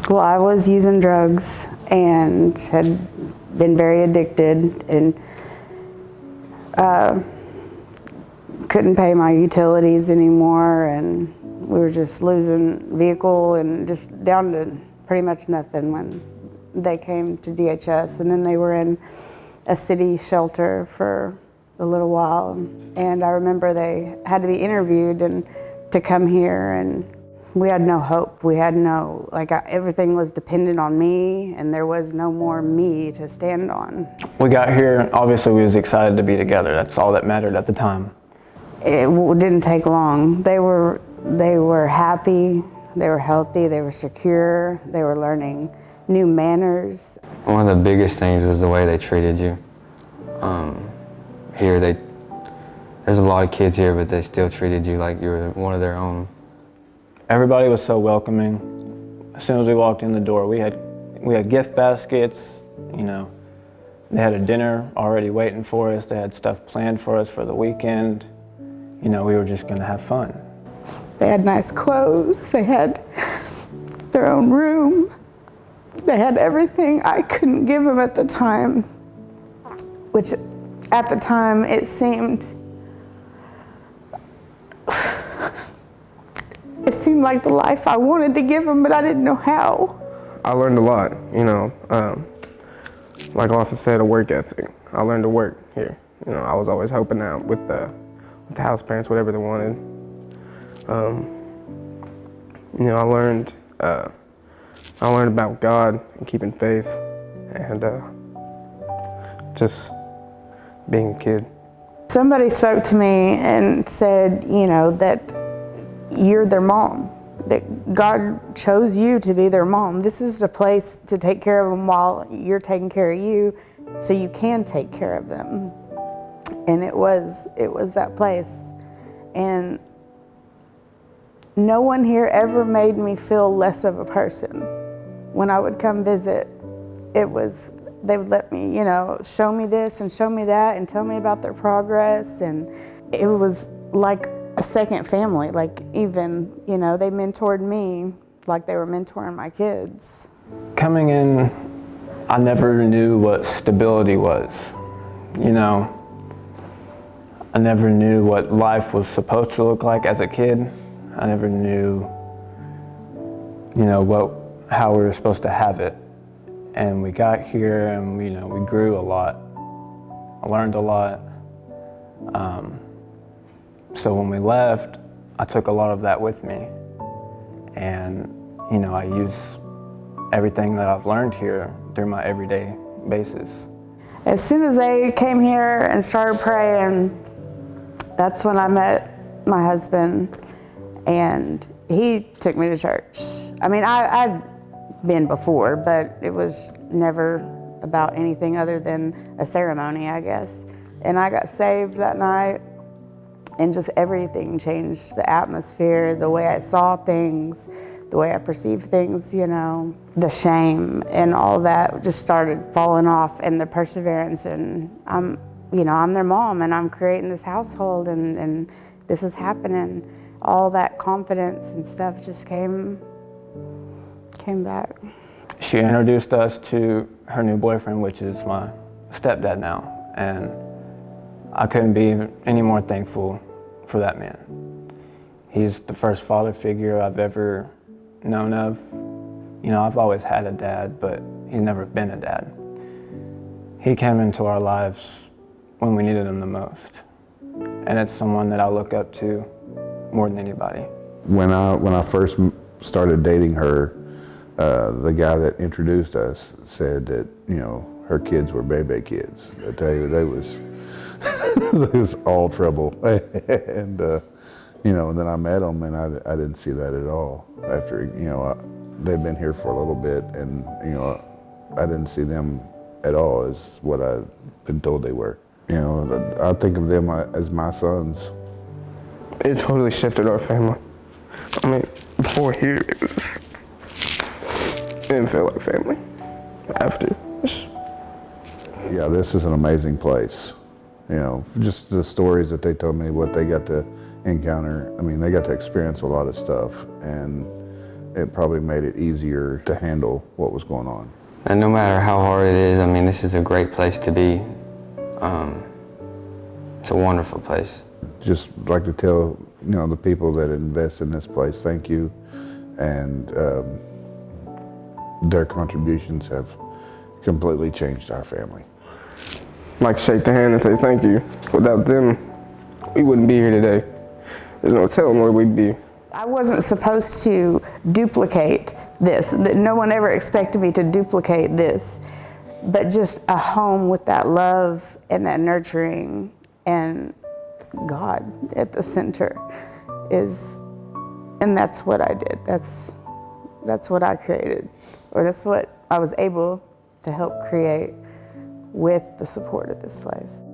Well, I was using drugs and had been very addicted and couldn't pay my utilities anymore, and we were just losing vehicle and just down to pretty much nothing when they came to DHS. And then they were in a city shelter for a little while, and I remember they had to be interviewed and to come here, and we had no hope. We had no, everything was dependent on me, and there was no more me to stand on. We got here, obviously we was excited to be together. That's all that mattered at the time. It didn't take long. They were happy, they were healthy, they were secure, they were learning new manners. One of the biggest things was the way they treated you. Here, there's a lot of kids here, but they still treated you like you were one of their own. Everybody was so welcoming. As soon as we walked in the door, we had gift baskets, you know. They had a dinner already waiting for us. They had stuff planned for us for the weekend. You know, we were just gonna have fun. They had nice clothes. They had their own room. They had everything I couldn't give them at the time, which at the time it seemed like the life I wanted to give them, but I didn't know how. I learned a lot, you know. Like Austin said, a work ethic. I learned to work here. You know, I was always helping out with the house parents, whatever they wanted. You know, I learned about God and keeping faith, and just being a kid. Somebody spoke to me and said, you know, that you're their mom, that God chose you to be their mom. This is a place to take care of them while you're taking care of you, so you can take care of them. And it was that place. And no one here ever made me feel less of a person. When I would come visit, they would let me, you know, show me this and show me that and tell me about their progress. And it was like a second family. Like, even, you know, they mentored me like they were mentoring my kids. Coming in, I never knew what stability was, you know. I never knew what life was supposed to look like as a kid. I never knew, you know, how we were supposed to have it. And we got here and, you know, we grew a lot. I learned a lot. So when we left, I took a lot of that with me. And, you know, I use everything that I've learned here through my everyday basis. As soon as they came here and started praying, that's when I met my husband, and he took me to church. I mean, I'd been before, but it was never about anything other than a ceremony, I guess. And I got saved that night, and just everything changed. The atmosphere, the way I saw things, the way I perceived things, you know. The shame and all that just started falling off, and the perseverance. And I'm their mom, and I'm creating this household, and this is happening. All that confidence and stuff just came back. She introduced us to her new boyfriend, which is my stepdad now, and I couldn't be any more thankful for that man. He's the first father figure I've ever known of. You know, I've always had a dad, but he's never been a dad. He came into our lives when we needed him the most, and it's someone that I look up to more than anybody. When I first started dating her, the guy that introduced us said that, you know, her kids were baby kids. I tell you, they was it was all trouble. And you know, and then I met them, and I didn't see that at all. After, you know, they'd been here for a little bit, and, you know, I didn't see them at all as what I've been told they were. You know, I think of them as my sons. It totally shifted our family. I mean, before here, it didn't feel like family. After, yeah, this is an amazing place. You know, just the stories that they told me, what they got to encounter. I mean, they got to experience a lot of stuff, and it probably made it easier to handle what was going on. And no matter how hard it is, I mean, this is a great place to be. It's a wonderful place. Just like to tell, the people that invest in this place, thank you. And their contributions have completely changed our family. I'd like to shake their hand and say thank you. Without them, we wouldn't be here today. There's no telling where we'd be. I wasn't supposed to duplicate this. No one ever expected me to duplicate this, but just a home with that love and that nurturing and God at the center and that's what I did. That's what I created, or that's what I was able to help create with the support of this place.